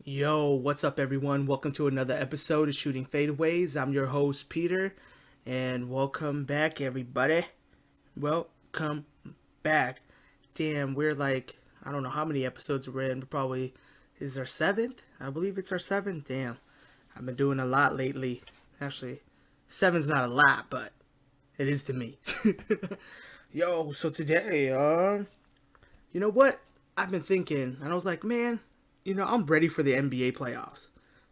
Yo, what's up, everyone? Welcome to another episode of Shooting Fadeaways. I'm your host, Peter, and welcome back, everybody. Welcome back. Damn, we're like, I don't know how many episodes we're in, but probably is our seventh? I believe it's our seventh. Damn, I've been doing a lot lately. Actually, seven's not a lot, but it is to me. Yo, so today, you know what? I've been thinking, and I was like, man, I'm ready for the NBA playoffs.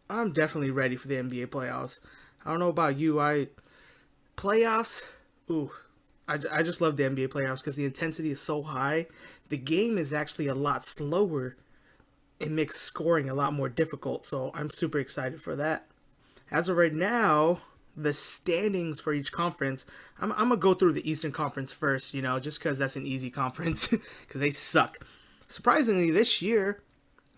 I'm definitely ready for the NBA playoffs. I don't know about you. Playoffs, ooh, I just love the NBA playoffs because the intensity is so high. The game is actually a lot slower. It makes scoring a lot more difficult. So I'm super excited for that. As of right now, the standings for each conference, I'm gonna go through the Eastern Conference first. Just because that's an easy conference because they suck. Surprisingly, this year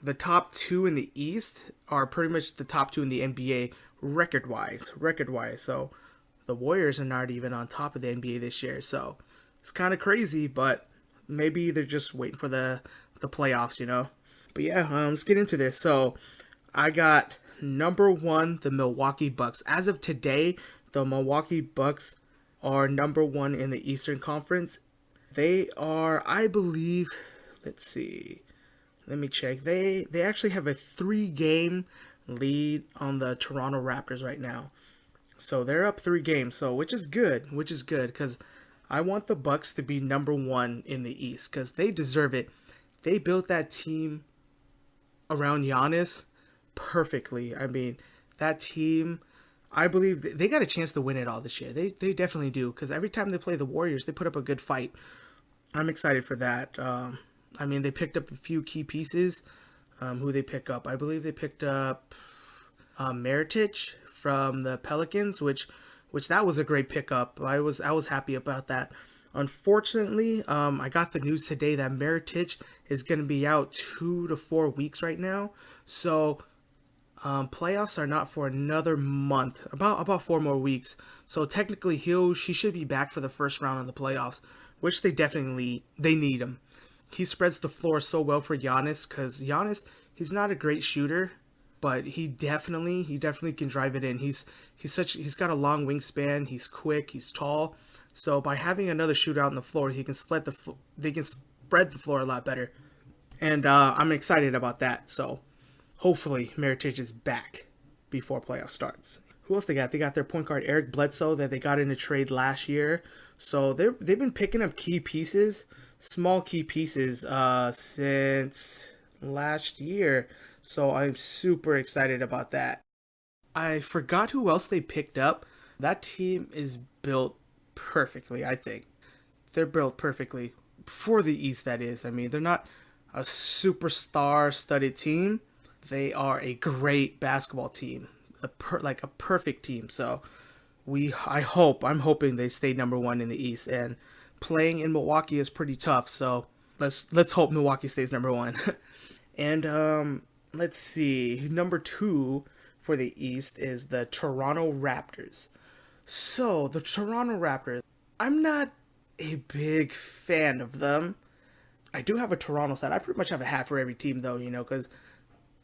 the top two in the East are pretty much the top two in the NBA record wise. Record wise. So the Warriors are not even on top of the NBA this year. So it's kind of crazy, but maybe they're just waiting for the playoffs. But yeah, let's get into this. So I got number one, the Milwaukee Bucks. As of today, the Milwaukee Bucks are number one in the Eastern Conference. They are, I believe, let's see. Let me check. They actually have a 3-game lead on the Toronto Raptors right now. So they're up 3 games. So which is good. Which is good because I want the Bucks to be number one in the East because they deserve it. They built that team around Giannis perfectly. I mean, that team, I believe they got a chance to win it all this year. They definitely do because every time they play the Warriors, they put up a good fight. I'm excited for that. I mean, they picked up a few key pieces. Who they pick up? I believe they picked up Meritage from the Pelicans, which that was a great pickup. I was happy about that. Unfortunately, I got the news today that Meritage is going to be out 2 to 4 weeks right now. So playoffs are not for another month, about 4 more weeks. So technically, he should be back for the first round of the playoffs, which they need him. He spreads the floor so well for Giannis because Giannis, he's not a great shooter, but he definitely can drive it in. He's got a long wingspan. He's quick. He's tall. So by having another shooter out on the floor, they can spread the floor a lot better. And I'm excited about that. So hopefully Meritage is back before playoff starts. Who else they got? They got their point guard Eric Bledsoe that they got in a trade last year. So they've been picking up key pieces, small key pieces, since last year. So I'm super excited about that. I forgot who else they picked up. That team is built perfectly, I think. They're built perfectly for the East, that is. I mean, they're not a superstar studded team. They are a great basketball team, like a perfect team. So I'm hoping they stay number one in the East. And playing in Milwaukee is pretty tough. So let's hope Milwaukee stays number one. And let's see, number two for the East is the Toronto Raptors. So the Toronto Raptors, I'm not a big fan of them. I do have a Toronto side. I pretty much have a hat for every team though, because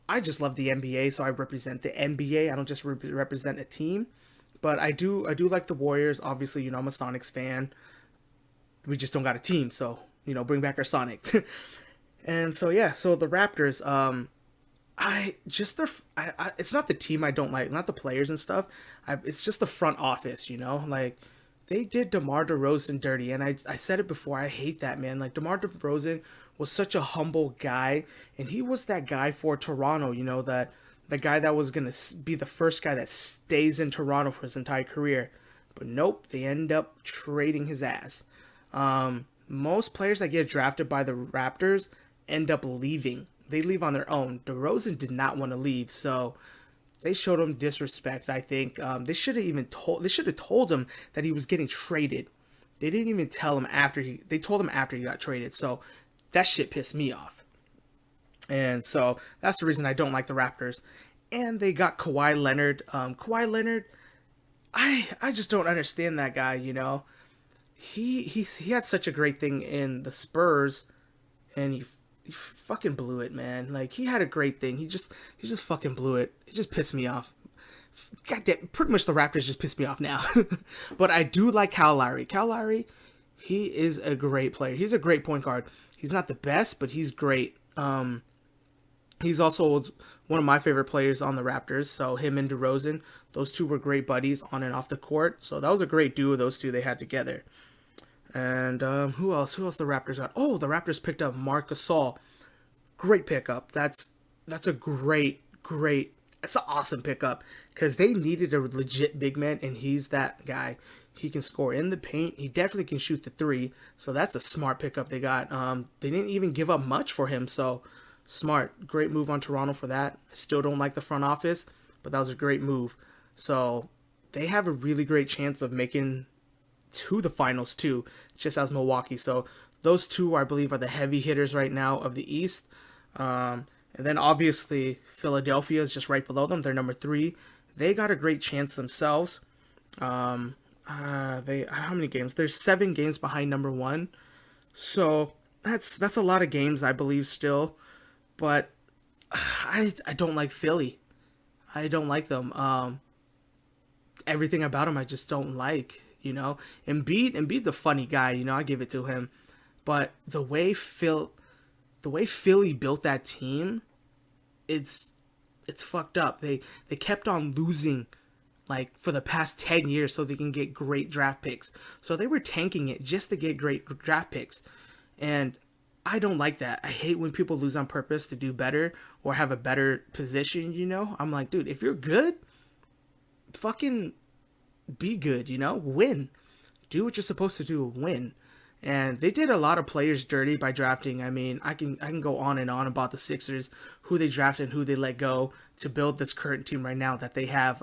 I just love the NBA, so I represent the NBA. I don't just represent a team. But I do like the Warriors. Obviously, I'm a Sonics fan. We just don't got a team, so bring back our Sonic. And so yeah, so the Raptors, I just it's not the team I don't like, not the players and stuff. It's just the front office, like they did DeMar DeRozan dirty, and I said it before. I hate that, man. Like DeMar DeRozan was such a humble guy, and he was that guy for Toronto. That the guy that was gonna be the first guy that stays in Toronto for his entire career. But nope, they end up trading his ass. Most players that get drafted by the Raptors end up leaving. They leave on their own. DeRozan did not want to leave, so they showed him disrespect. I think they should have told him that he was getting traded. They didn't even tell him after they told him after he got traded. So that shit pissed me off. And so that's the reason I don't like the Raptors. And they got Kawhi Leonard. Kawhi Leonard, I just don't understand that guy. He had such a great thing in the Spurs, and he fucking blew it, man. Like, he had a great thing. He just fucking blew it. It just pissed me off. Goddamn, pretty much the Raptors just pissed me off now. But I do like Kyle Lowry. Kyle Lowry, he is a great player. He's a great point guard. He's not the best, but he's great. He's also one of my favorite players on the Raptors. So him and DeRozan, those two were great buddies on and off the court. So that was a great duo those two they had together. And who else? Who else the Raptors got? Oh, the Raptors picked up Marc Gasol. Great pickup. That's a great. It's an awesome pickup because they needed a legit big man, and he's that guy. He can score in the paint. He definitely can shoot the three. So that's a smart pickup they got. They didn't even give up much for him. So smart. Great move on Toronto for that. I still don't like the front office, but that was a great move. So they have a really great chance of making to the finals too, just as Milwaukee. So those two, I believe, are the heavy hitters right now of the East. And then obviously Philadelphia is just right below them. They're number 3. They got a great chance themselves. They how many games? There's 7 games behind number 1. So that's a lot of games, I believe, still. But I don't like Philly. I don't like them. Everything about him I just don't like. You know, Embiid's a funny guy. You know, I give it to him. But the way Philly built that team, it's fucked up. They kept on losing like for the past 10 years so they can get great draft picks. So they were tanking it just to get great draft picks. And I don't like that. I hate when people lose on purpose to do better or have a better position, you know? I'm like, dude, if you're good, fucking be good, you know? Win. Do what you're supposed to do, win. And they did a lot of players dirty by drafting. I mean, I can go on and on about the Sixers, who they drafted and who they let go to build this current team right now that they have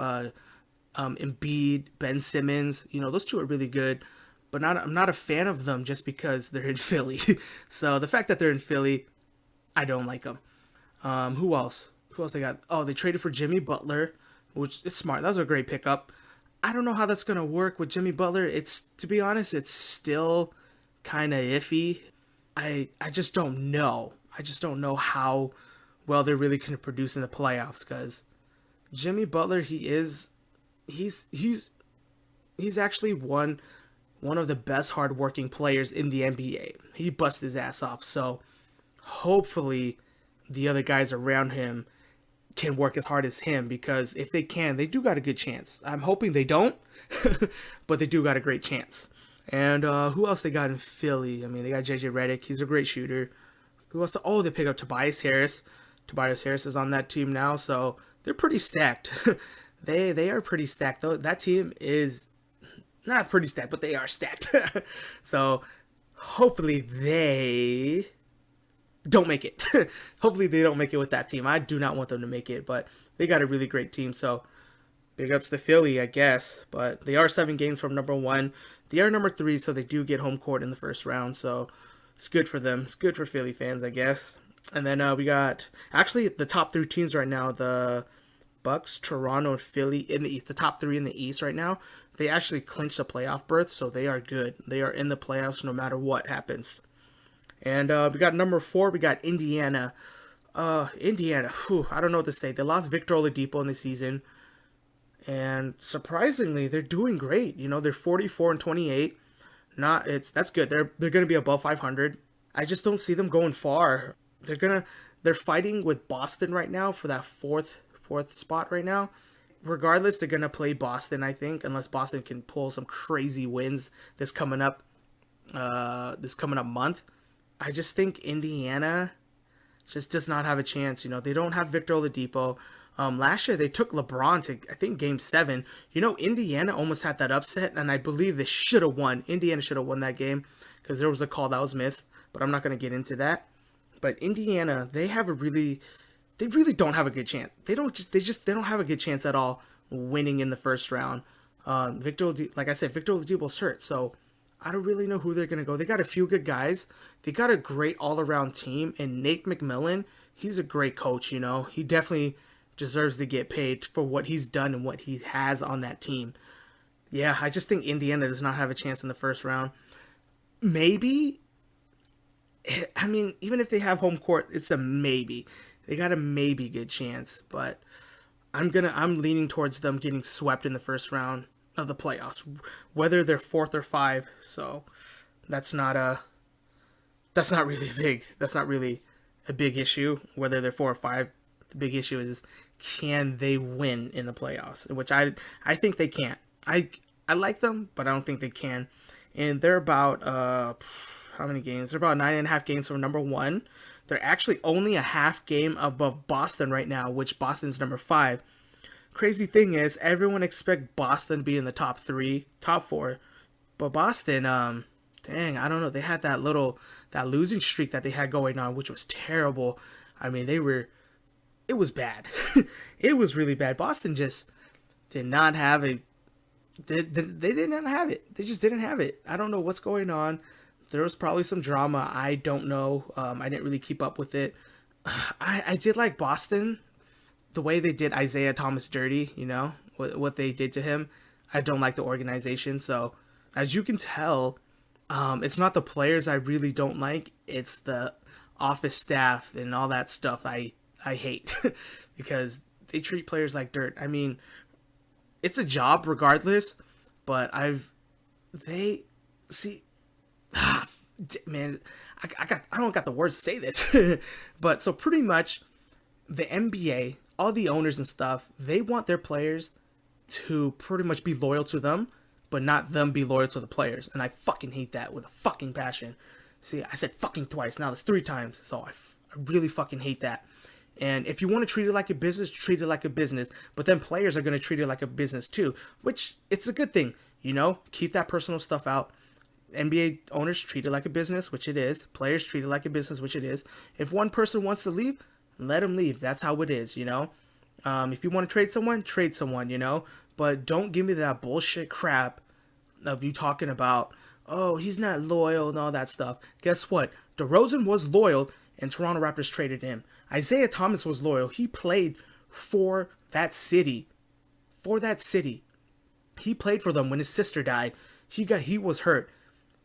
Embiid, Ben Simmons. You know, those two are really good, but I'm not a fan of them just because they're in Philly. So the fact that they're in Philly, I don't like them. Who else? Who else they got? Oh, they traded for Jimmy Butler, which is smart. That was a great pickup. I don't know how that's going to work with Jimmy Butler. To be honest, it's still kind of iffy. I just don't know. I just don't know how well they're really going to produce in the playoffs because Jimmy Butler, he's actually one of the best hardworking players in the NBA. He busts his ass off. So hopefully the other guys around him can work as hard as him because if they can, they do got a good chance. I'm hoping they don't, but they do got a great chance. And who else they got in Philly? I mean, they got JJ Redick. He's a great shooter. Who else? Oh, they picked up Tobias Harris. Tobias Harris is on that team now, so they're pretty stacked. They are pretty stacked, though. That team is not pretty stacked, but they are stacked. So hopefully they don't make it. Hopefully they don't make it with that team. I do not want them to make it, but they got a really great team. So big ups to Philly, I guess. But they are 7 games from number 1. They are number 3, so they do get home court in the first round. So it's good for them. It's good for Philly fans, I guess. And then we got actually the top 3 teams right now: the Bucks, Toronto, and Philly in the East. The top 3 in the East right now. They actually clinched a playoff berth, so they are good. They are in the playoffs no matter what happens. And we got number 4. We got Indiana. Indiana. I don't know what to say. They lost Victor Oladipo in the season. And surprisingly, they're doing great. You know, they're 44-28. That's good. They're going to be above 500. I just don't see them going far. They're fighting with Boston right now for that fourth spot right now. Regardless, they're going to play Boston, I think, unless Boston can pull some crazy wins this coming up month. I just think Indiana just does not have a chance. You know, they don't have Victor Oladipo. Last year, they took LeBron to, I think, Game 7. You know, Indiana almost had that upset, and I believe they should have won. Indiana should have won that game because there was a call that was missed, but I'm not going to get into that. But Indiana, they really don't have a good chance. They don't have a good chance at all winning in the first round. Like I said, Victor Oladipo's hurt, so I don't really know who they're going to go. They got a few good guys. They got a great all-around team, and Nate McMillan, he's a great coach, you know. He definitely deserves to get paid for what he's done and what he has on that team. Yeah, I just think Indiana does not have a chance in the first round. Maybe I mean, even if they have home court, it's a maybe. They got a maybe good chance, but I'm leaning towards them getting swept in the first round of the playoffs, whether they're fourth or five. So that's not a that's not really big. That's not really a big issue. Whether they're 4 or 5, the big issue is can they win in the playoffs, which I think they can't. I like them, but I don't think they can. And they're about how many games? They're about 9.5 games from number one. They're actually only a half game above Boston right now, which Boston's number 5. Crazy thing is, everyone expect Boston to be in the top 3, top 4, but Boston, dang, I don't know. They had that losing streak that they had going on, which was terrible. I mean, it was bad. It was really bad. Boston just did not have a. They did not have it. They just didn't have it. I don't know what's going on. There was probably some drama. I don't know. I didn't really keep up with it. I did like Boston, the way they did Isaiah Thomas dirty, what they did to him. I don't like the organization. So, as you can tell, it's not the players I really don't like. It's the office staff and all that stuff I hate because they treat players like dirt. I mean, it's a job regardless, but they see, man, I don't got the words to say this, but so pretty much the NBA, all the owners and stuff, they want their players to pretty much be loyal to them, but not them be loyal to the players. And I fucking hate that with a fucking passion. See, I said fucking twice. Now that's 3 times. So I really fucking hate that. And if you want to treat it like a business, treat it like a business. But then players are going to treat it like a business too, which it's a good thing. Keep that personal stuff out. NBA owners treat it like a business, which it is. Players treat it like a business, which it is. If one person wants to leave, let him leave. That's how it is, If you want to trade someone, But don't give me that bullshit crap of you talking about, oh, he's not loyal and all that stuff. Guess what? DeRozan was loyal, and Toronto Raptors traded him. Isaiah Thomas was loyal. He played for that city. He played for them when his sister died. He was hurt.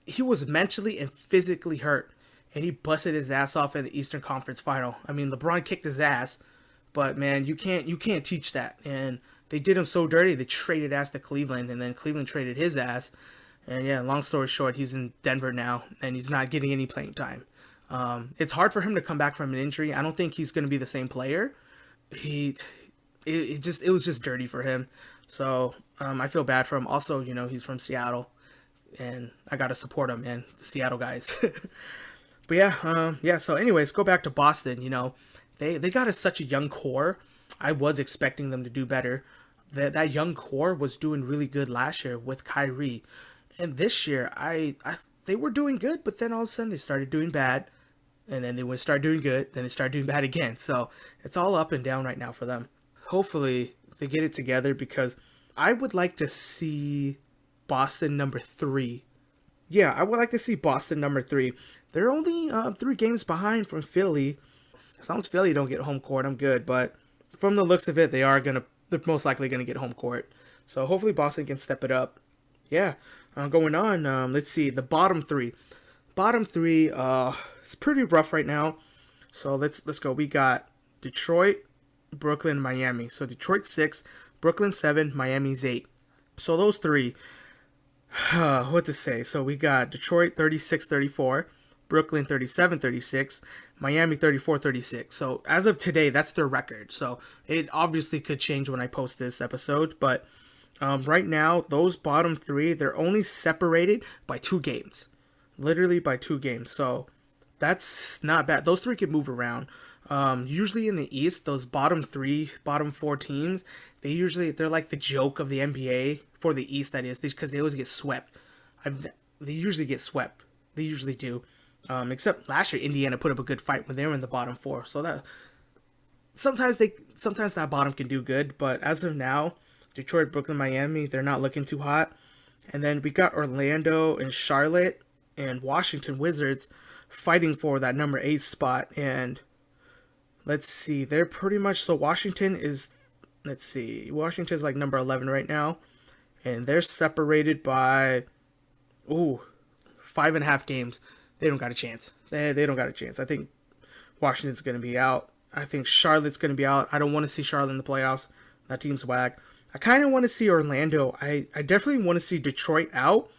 He was mentally and physically hurt. And he busted his ass off in the Eastern Conference Final. I mean, LeBron kicked his ass. But man, you can't teach that. And they did him so dirty, they traded ass to Cleveland, and then Cleveland traded his ass. And yeah, long story short, he's in Denver now, and he's not getting any playing time. It's hard for him to come back from an injury. I don't think he's going to be the same player. It was just dirty for him. So I feel bad for him. Also, he's from Seattle, and I got to support him, man. The Seattle guys. But yeah. So anyways, go back to Boston. They got such a young core. I was expecting them to do better. That young core was doing really good last year with Kyrie, and this year they were doing good, but then all of a sudden they started doing bad. And then they would start doing good, then they start doing bad again. So it's all up and down right now for them. Hopefully they get it together, because I would like to see Boston number 3. Yeah, I would like to see Boston number 3. They're only 3 games behind from Philly. As long as Philly don't get home court, I'm good. But from the looks of it, they're most likely going to get home court. So hopefully Boston can step it up. Yeah, going on. Let's see, the bottom 3. Bottom 3, it's pretty rough right now. So let's go. We got Detroit, Brooklyn, Miami. So Detroit 6, Brooklyn 7, Miami's 8. So those 3, what to say? So we got Detroit 36-34, Brooklyn 37-36, Miami 34-36. So as of today, that's their record. So it obviously could change when I post this episode, but right now, those bottom 3, they're only separated by 2 games. Literally by 2 games. So that's not bad. Those 3 can move around. Usually in the East, those bottom 4 teams, they're like the joke of the NBA for the East, that is, because they always get swept. They usually get swept. They usually do. Except last year, Indiana put up a good fight when they were in the bottom 4. So that sometimes that bottom can do good, but as of now, Detroit, Brooklyn, Miami, they're not looking too hot. And then we got Orlando and Charlotte and Washington Wizards fighting for that number 8 spot. And let's see, they're pretty much, so Washington's like number 11 right now, and they're separated by 5.5 games. They don't got a chance. They don't got a chance. I think Washington's going to be out. I think Charlotte's going to be out. I don't want to see Charlotte in the playoffs. That team's whack. I kind of want to see Orlando. I definitely want to see Detroit out,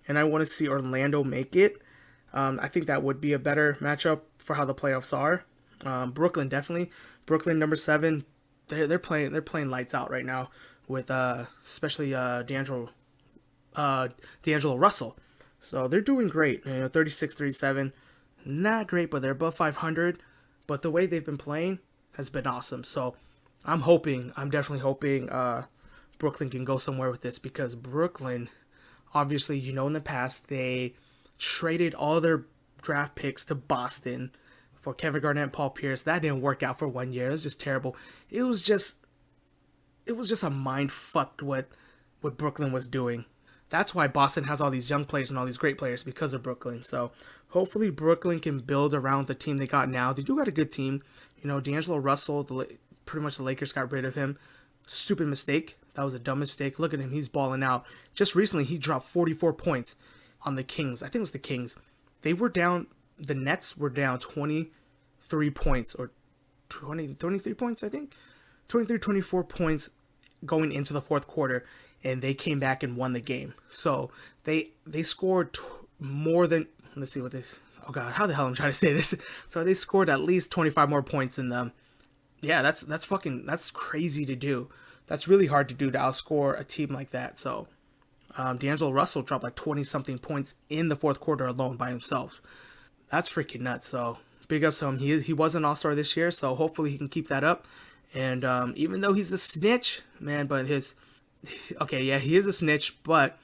and I want to see Orlando make it. I think that would be a better matchup for how the playoffs are. Brooklyn definitely. Brooklyn number 7. They're playing lights out right now with especially D'Angelo Russell. So they're doing great. 36-37. Not great, but they're above 500. But the way they've been playing has been awesome. So I'm definitely hoping Brooklyn can go somewhere with this, because Brooklyn, obviously, in the past, they traded all their draft picks to Boston for Kevin Garnett and Paul Pierce. That didn't work out for 1 year. It was just terrible. It was just a mind fucked what Brooklyn was doing. That's why Boston has all these young players and all these great players, because of Brooklyn. So hopefully Brooklyn can build around the team they got now. They do got a good team. D'Angelo Russell, pretty much the Lakers got rid of him. Stupid mistake. That was a dumb mistake. Look at him. He's balling out. Just recently, he dropped 44 points on the Kings. I think it was the Kings. They were down. The Nets were down 23 points, or 23 points, I think. 24 points going into the fourth quarter, and they came back and won the game. So they scored more than, let's see what this, oh god, how the hell I'm trying to say this. So they scored at least 25 more points than them. Yeah, that's crazy to do. That's really hard to do, to outscore a team like that. So D'Angelo Russell dropped like 20-something points in the fourth quarter alone by himself. That's freaking nuts. So big ups to him. He was an all-star this year, so hopefully he can keep that up. And even though he's a snitch, man, but he is a snitch, but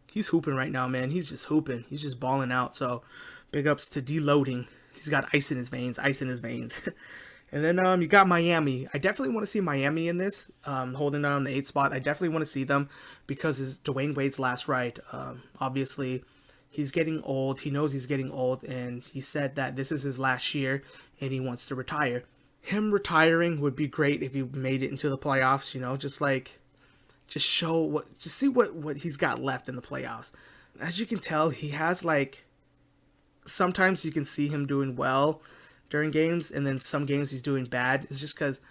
he's hooping right now, man. He's just hooping. He's just balling out. So big ups to deloading. He's got ice in his veins. And then you got Miami. I definitely want to see Miami in this, holding on the 8th spot. I definitely want to see them because it's Dwayne Wade's last ride. Obviously, he's getting old. He knows he's getting old, and he said that this is his last year, and he wants to retire. Him retiring would be great if he made it into the playoffs. Just see what he's got left in the playoffs. As you can tell, he has sometimes you can see him doing well during games, and then some games he's doing bad. It's just because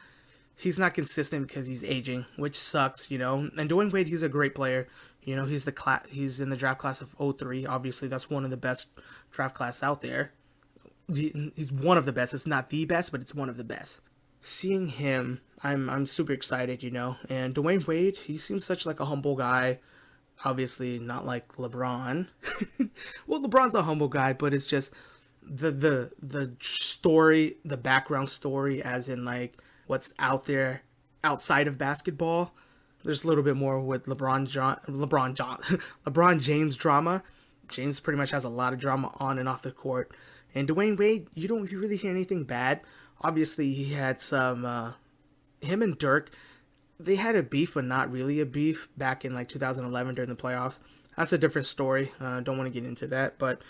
he's not consistent because he's aging, which sucks, And Dwayne Wade, he's a great player. He's in the draft class of 03. Obviously, that's one of the best draft class out there. He's one of the best. It's not the best, but it's one of the best. Seeing him, I'm super excited, And Dwayne Wade, he seems such like a humble guy. Obviously, not like LeBron. Well, LeBron's a humble guy, but it's just the story, the background story, as in what's out there outside of basketball. There's a little bit more with LeBron James drama. James pretty much has a lot of drama on and off the court. And Dwayne Wade, you don't really hear anything bad. Obviously, he had some, him and Dirk, they had a beef, but not really a beef back in 2011 during the playoffs. That's a different story. Don't want to get into that, but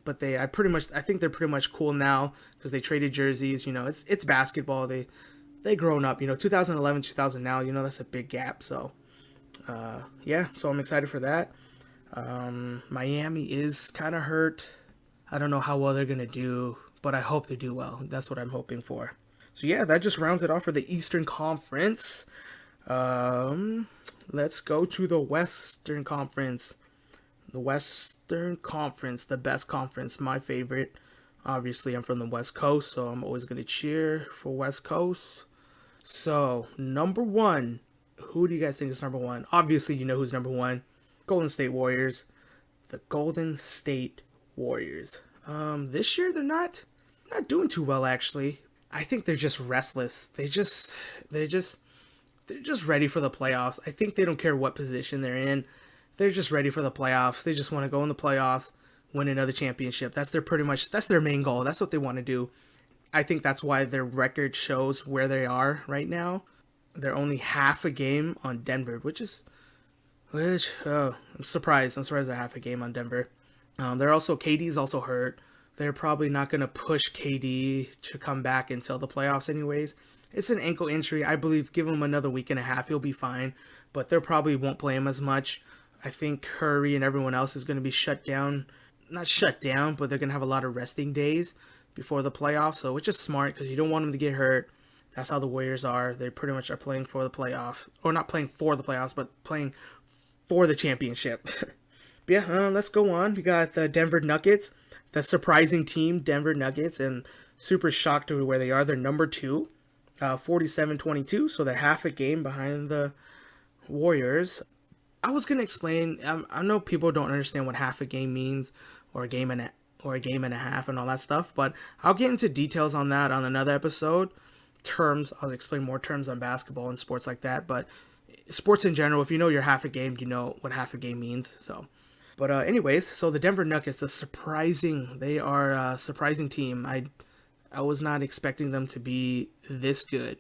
I think they're pretty much cool now because they traded jerseys. It's basketball. They grown up. 2011, 2000 now. That's a big gap. So, so I'm excited for that. Miami is kind of hurt. I don't know how well they're gonna do, but I hope they do well. That's what I'm hoping for. So yeah, that just rounds it off for the Eastern Conference. Let's go to the Western Conference. The Western Conference, the best conference, my favorite. Obviously, I'm from the West Coast, so I'm always going to cheer for West Coast. So, number 1. Who do you guys think is number 1? Obviously, you know who's number 1. Golden State Warriors. The Golden State Warriors. This year, they're not doing too well, actually. I think they're just restless. They're just ready for the playoffs. I think they don't care what position they're in. They're just ready for the playoffs. They just want to go in the playoffs, win another championship. That's their main goal. That's what they want to do. I think that's why their record shows where they are right now. They're only half a game on Denver, I'm surprised. I'm surprised they're half a game on Denver. KD's also hurt. They're probably not going to push KD to come back until the playoffs anyways. It's an ankle injury. I believe give him another week and a half, he'll be fine. But they probably won't play him as much. I think Curry and everyone else is going to be shut down not shut down, but they're going to have a lot of resting days before the playoffs. So it's just smart because you don't want them to get hurt. That's how the Warriors are. They pretty much are playing for the playoff, or not playing for the playoffs, but playing for the championship. But yeah, let's go on. We got the Denver Nuggets, the surprising team, Denver Nuggets, and super shocked to where they are. They're number 2, 47-22, so they're half a game behind the Warriors. I was gonna explain. I know people don't understand what half a game means, or a game and a half, and all that stuff. But I'll get into details on that on another episode. Terms. I'll explain more terms on basketball and sports like that. But sports in general, if you know your half a game, you know what half a game means. So, but anyways, so the Denver Nuggets, they are a surprising team. I was not expecting them to be this good,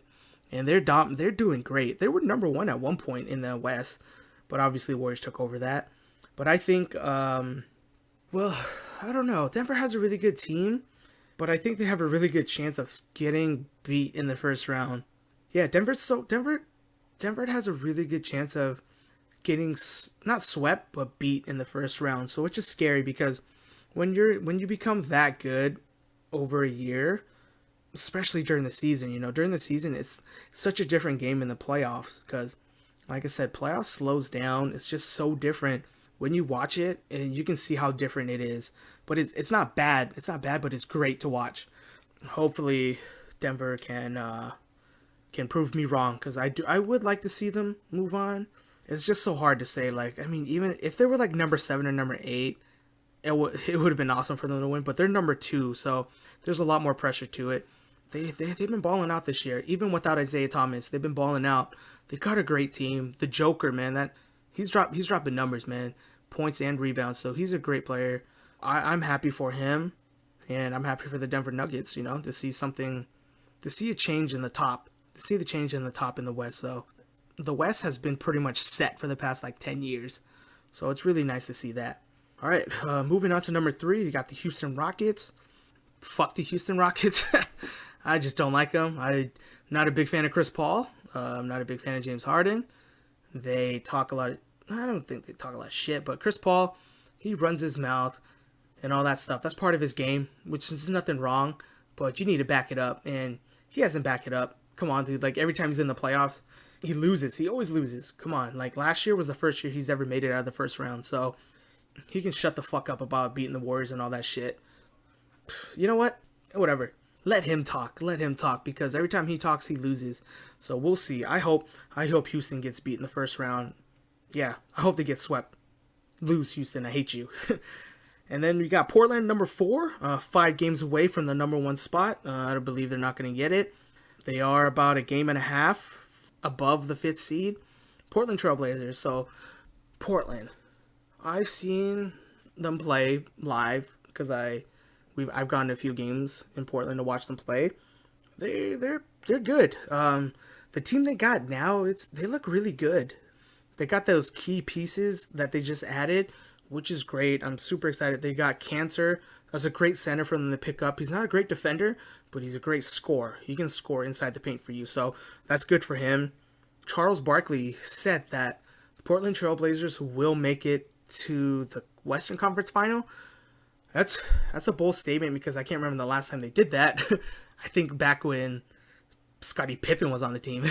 and they're doing great. They were number 1 at one point in the West. But obviously, Warriors took over that. But I think, I don't know. Denver has a really good team, but I think they have a really good chance of getting beat in the first round. Yeah, Denver has a really good chance of getting not swept but beat in the first round. So it's just scary because when you become that good over a year, especially during the season, during the season it's such a different game in the playoffs because, like I said, playoffs slows down. It's just so different when you watch it, and you can see how different it is. But it's not bad. It's not bad, but it's great to watch. Hopefully, Denver can prove me wrong, because I would like to see them move on. It's just so hard to say. Like, I mean, even if they were like number 7 or number 8, it would have been awesome for them to win. But they're number 2, so there's a lot more pressure to it. They've been balling out this year, even without Isaiah Thomas. They've been balling out. They got a great team. The Joker, man, he's dropping numbers, man, points and rebounds. So he's a great player. I'm happy for him, and I'm happy for the Denver Nuggets. To see a change in the top, in the West. So the West has been pretty much set for the past 10 years. So it's really nice to see that. All right, moving on to number 3, you got the Houston Rockets. Fuck the Houston Rockets. I just don't like them. I'm not a big fan of Chris Paul. I'm not a big fan of James Harden. They talk a lot of, I don't think they talk a lot of shit, but Chris Paul, he runs his mouth and all that stuff. That's part of his game, which is nothing wrong, but you need to back it up, and he hasn't backed it up. Come on, dude. Every time he's in the playoffs, he loses. He always loses. Come on. Last year was the first year he's ever made it out of the first round, so he can shut the fuck up about beating the Warriors and all that shit. You know what? Whatever. Let him talk, because every time he talks, he loses. So we'll see. I hope Houston gets beat in the first round. Yeah, I hope they get swept. Lose, Houston. I hate you. And then we got Portland, number 4, 5 games away from the number 1 spot. I believe they're not going to get it. They are about a game and a half above the 5th seed. Portland Trailblazers. So, Portland. I've seen them play live because I've gone to a few games in Portland to watch them play. They're good. The team they got now, they look really good. They got those key pieces that they just added, which is great. I'm super excited. They got Cancer. That's a great center for them to pick up. He's not a great defender, but he's a great scorer. He can score inside the paint for you, so that's good for him. Charles Barkley said that the Portland Trailblazers will make it to the Western Conference Final. That's a bold statement because I can't remember the last time they did that. I think back when Scottie Pippen was on the team,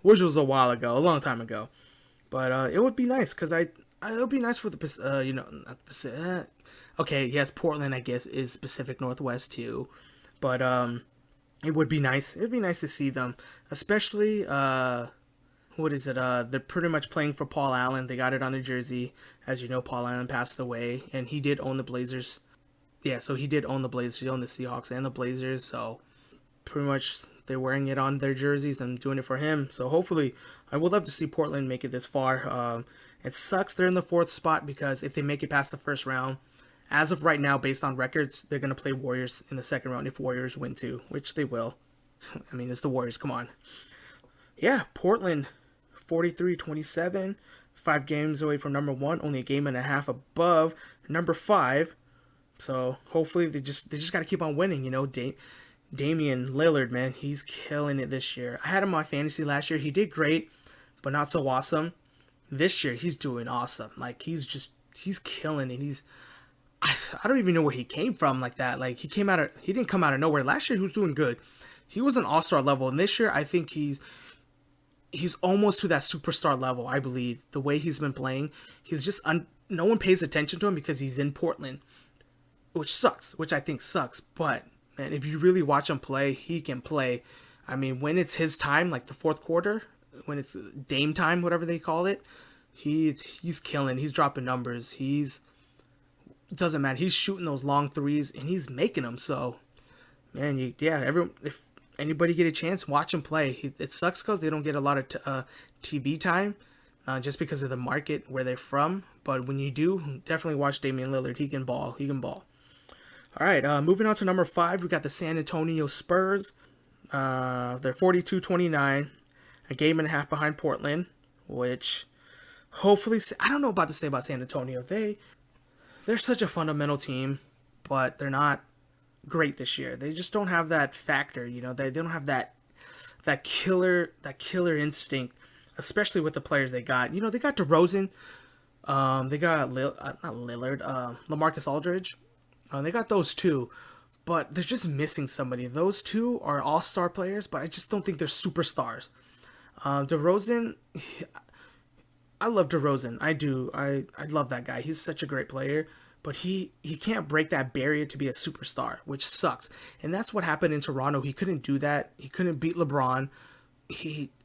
which was a while ago, a long time ago. But it would be nice because it would be nice for the okay, yes, Portland I guess is Pacific Northwest too, but it would be nice. It would be nice to see them, especially what is it? They're pretty much playing for Paul Allen. They got it on their jersey. As you know, Paul Allen passed away, and he did own the Blazers. Yeah, so he did own the Blazers. He owned the Seahawks and the Blazers, so pretty much they're wearing it on their jerseys and doing it for him. So hopefully, I would love to see Portland make it this far. It sucks they're in the 4th spot because if they make it past the first round, as of right now, based on records, they're going to play Warriors in the second round if Warriors win too, which they will. I mean, it's the Warriors, come on. Yeah, Portland, 43-27, 5 games away from number 1, only a game and a half above number 5. So hopefully they just got to keep on winning, Damian Lillard, man, he's killing it this year. I had him on fantasy last year. He did great, but not so awesome. This year, he's doing awesome. He's killing it. I don't even know where he came from like that. Like he didn't come out of nowhere. Last year he was doing good. He was an all-star level, and this year I think he's almost to that superstar level. I believe the way he's been playing, he's just no one pays attention to him because he's in Portland, which sucks. Which I think sucks. But man, if you really watch him play, he can play. I mean, when it's his time, like the fourth quarter, when it's Dame time, whatever they call it, he's killing. He's dropping numbers. It doesn't matter. He's shooting those long threes and he's making them. So, man, if anybody get a chance, watch him play. It sucks because they don't get a lot of TV time, just because of the market where they're from. But when you do, definitely watch Damian Lillard. He can ball. He can ball. All right, moving on to number 5, we got the San Antonio Spurs. They're 42-29, a game and a half behind Portland, which hopefully, I don't know about to say about San Antonio. They're such a fundamental team, but they're not great this year. They just don't have that factor, They don't have that killer instinct, especially with the players they got. They got DeRozan, they got not Lillard, LaMarcus Aldridge. They got those two, but they're just missing somebody. Those two are all-star players, but I just don't think they're superstars. DeRozan, I love DeRozan. I do. I love that guy. He's such a great player, but he can't break that barrier to be a superstar, which sucks. And that's what happened in Toronto. He couldn't do that. He couldn't beat LeBron.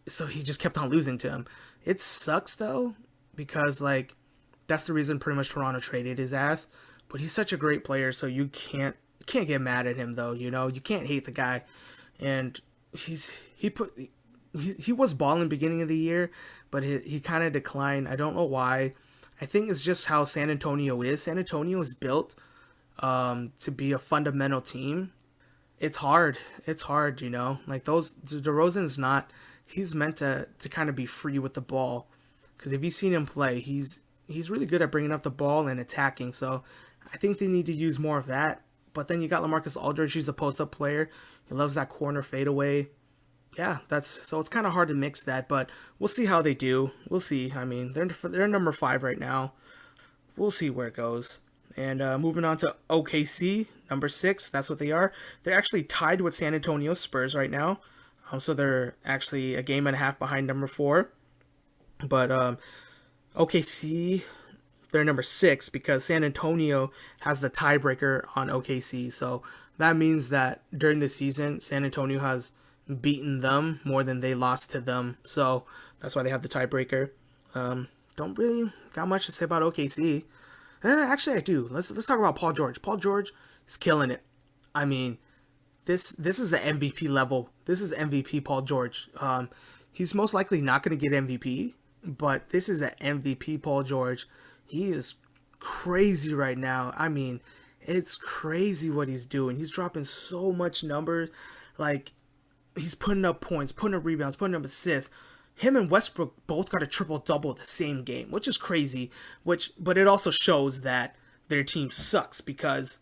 So he just kept on losing to him. It sucks though, because that's the reason pretty much Toronto traded his ass. But he's such a great player, so you can't get mad at him though. You can't hate the guy, and he was balling beginning of the year, but he kind of declined. I don't know why. I think it's just how San Antonio is. San Antonio is built to be a fundamental team. It's hard. Like DeRozan's not. He's meant to kind of be free with the ball, because if you've seen him play, he's really good at bringing up the ball and attacking. So I think they need to use more of that. But then you got LaMarcus Aldridge. He's a post-up player. He loves that corner fadeaway. Yeah, so it's kind of hard to mix that, but we'll see how they do. We'll see. I mean, they're number 5 right now. We'll see where it goes. And moving on to OKC, number 6. That's what they are. They're actually tied with San Antonio Spurs right now. So they're actually a game and a half behind number 4. But OKC, they're number 6 because San Antonio has the tiebreaker on OKC. So that means that during the season, San Antonio has beaten them more than they lost to them. So that's why they have the tiebreaker. Don't really got much to say about OKC. Actually, I do. Let's talk about Paul George. Paul George is killing it. I mean, this is the MVP level. This is MVP Paul George. He's most likely not going to get MVP, but this is the MVP Paul George. He is crazy right now. I mean, it's crazy what he's doing. He's dropping so much numbers. He's putting up points, putting up rebounds, putting up assists. Him and Westbrook both got a triple-double the same game, which is crazy. But it also shows that their team sucks because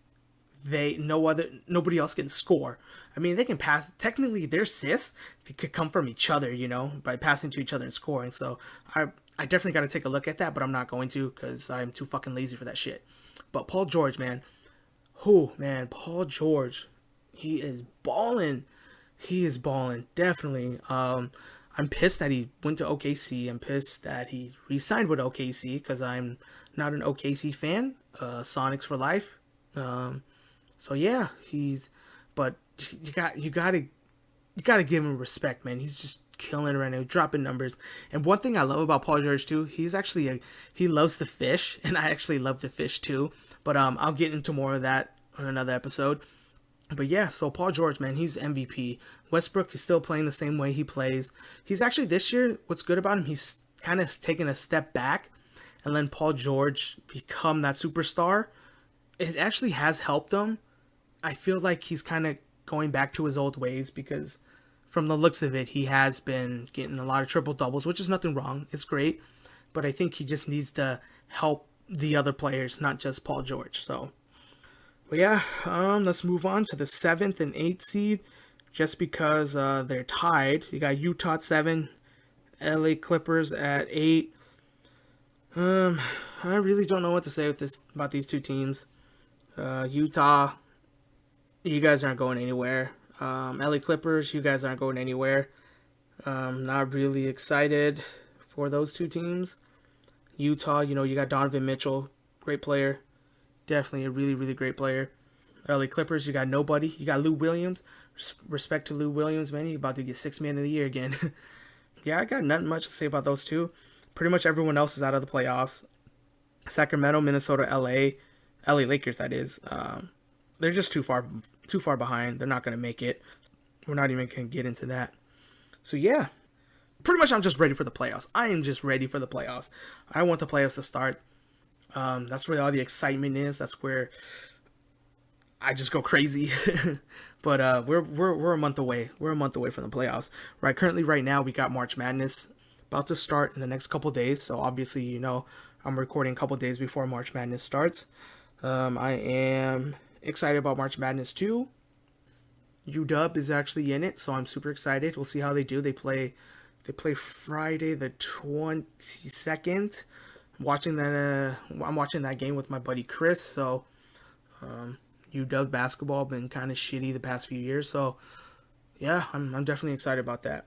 nobody else can score. I mean, they can pass. Technically, their assists could come from each other, by passing to each other and scoring. So I definitely got to take a look at that, but I'm not going to because I'm too fucking lazy for that shit. But Paul George, man. Paul George. He is balling. He is balling, definitely. I'm pissed that he went to OKC. I'm pissed that he re-signed with OKC because I'm not an OKC fan. Sonics for life. So yeah, but you gotta give him respect, man. He's just killing it right now, dropping numbers. And one thing I love about Paul George too, he loves to fish, and I actually love to fish too. But I'll get into more of that on another episode. But yeah, so Paul George, man, he's MVP. Westbrook is still playing the same way he plays. He's actually, this year, what's good about him, he's kind of taken a step back and letting Paul George become that superstar. It actually has helped him. I feel like he's kind of going back to his old ways because from the looks of it, he has been getting a lot of triple doubles, which is nothing wrong. It's great. But I think he just needs to help the other players, not just Paul George. So, but yeah, let's move on to the 7th and 8th seed, just because they're tied. You got Utah at 7, LA Clippers at 8. I really don't know what to say about these two teams. Utah, you guys aren't going anywhere. LA Clippers, you guys aren't going anywhere. Not really excited for those two teams. Utah, you got Donovan Mitchell, great player. Definitely a really, really great player. LA Clippers, you got nobody. You got Lou Williams. Respect to Lou Williams, man. He's about to get Sixth Man of the Year again. Yeah, I got nothing much to say about those two. Pretty much everyone else is out of the playoffs. Sacramento, Minnesota, LA Lakers, that is. They're just too far behind. They're not gonna make it. We're not even gonna get into that. So yeah, pretty much I'm just ready for the playoffs. I am just ready for the playoffs. I want the playoffs to start. That's where all the excitement is. That's where I just go crazy. But we're a month away. We're a month away from the playoffs. Currently, right now, we got March Madness about to start in the next couple days. So obviously, I'm recording a couple days before March Madness starts. I am excited about March Madness too. UW is actually in it, so I'm super excited. We'll see how they do. They play Friday the 22nd. I'm watching that game with my buddy Chris. So UW basketball been kind of shitty the past few years. So yeah, I'm definitely excited about that.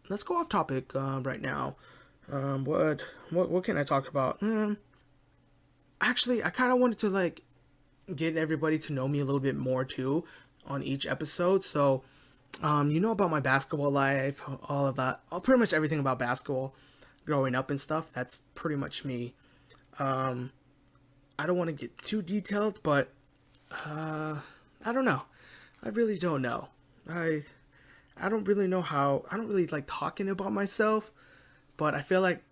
Let's go off topic right now. What can I talk about? Actually, I kind of wanted to get everybody to know me a little bit more too on each episode. So, about my basketball life, all of that, pretty much everything about basketball, growing up and stuff. That's pretty much me. I don't want to get too detailed, but I don't know. I really don't know. I don't really know how. I don't really like talking about myself, but I feel like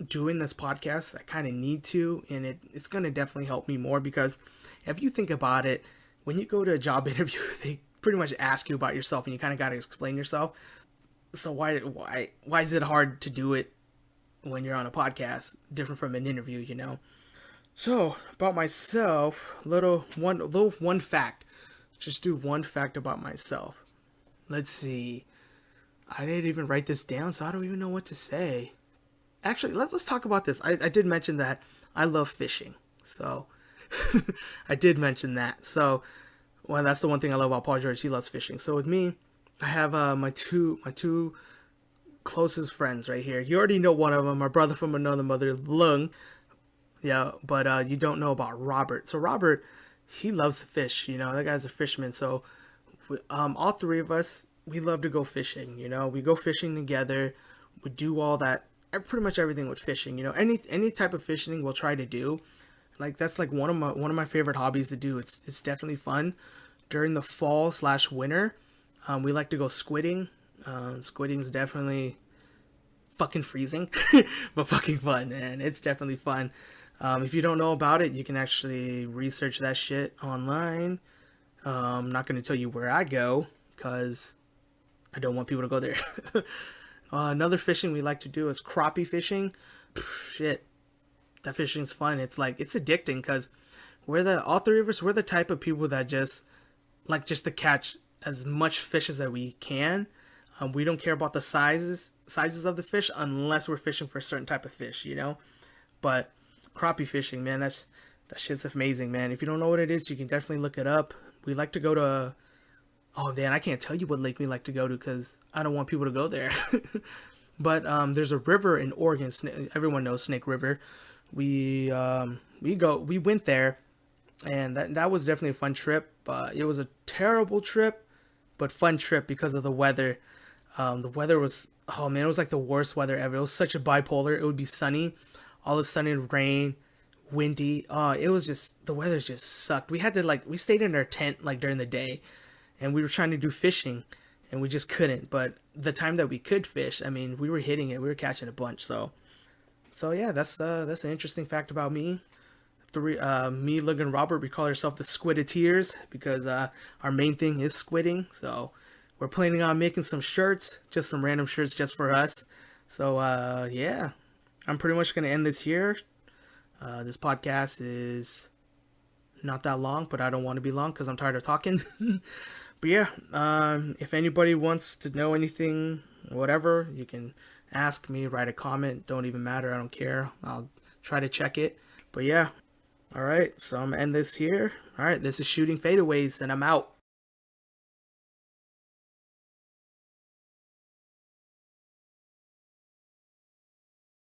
doing this podcast, I kind of need to, and it's going to definitely help me more, because if you think about it, when you go to a job interview, they pretty much ask you about yourself, and you kind of got to explain yourself. So why is it hard to do it when you're on a podcast, different from an interview, So about myself, little one fact. Just do one fact about myself. Let's see. I didn't even write this down, so I don't even know what to say. Actually, let's talk about this. I did mention that I love fishing, so I did mention that. So, well, that's the one thing I love about Paul George. He loves fishing. So with me, I have my two closest friends right here. You already know one of them, my brother from another mother, Lung. Yeah, but you don't know about Robert. So Robert, he loves to fish. That guy's a fisherman. So all three of us, we love to go fishing. We go fishing together. We do all that. Pretty much everything with fishing. Any type of fishing we'll try to do. That's one of my favorite hobbies to do. It's definitely fun. During the fall/winter, we like to go squidding. Squidding's definitely fucking freezing, but fucking fun, and it's definitely fun. If you don't know about it, you can actually research that shit online. I'm not going to tell you where I go, because I don't want people to go there. Another fishing we like to do is crappie fishing. Shit, that fishing's fun. It's addicting, because all three of us, we're the type of people that just to catch as much fish as that we can. We don't care about the sizes of the fish unless we're fishing for a certain type of fish, But crappie fishing, man, that shit's amazing, man. If you don't know what it is, you can definitely look it up. We like to go to, oh man, I can't tell you what lake we like to go to, because I don't want people to go there. But there's a river in Oregon. Everyone knows Snake River. We went there, and that was definitely a fun trip. It was a terrible trip, but fun trip because of the weather. The weather was, oh man, it was like the worst weather ever. It was such a bipolar. It would be sunny, all of a sudden rain, windy. It was just, the weather just sucked. We had to we stayed in our tent during the day, and we were trying to do fishing, and we just couldn't. But the time that we could fish, I mean, we were hitting it. We were catching a bunch. So yeah, that's an interesting fact about me. Me, Lug, and Robert, we call ourselves the Squiditeers, because our main thing is squidding. So we're planning on making some shirts, just some random shirts just for us. So yeah, I'm pretty much going to end this here. This podcast is not that long, but I don't want to be long because I'm tired of talking. But yeah, if anybody wants to know anything, whatever, you can ask me, write a comment. Don't even matter. I don't care. I'll try to check it. But yeah, All right, so I'm gonna end this here. All right, this is Shooting Fadeaways, and I'm out.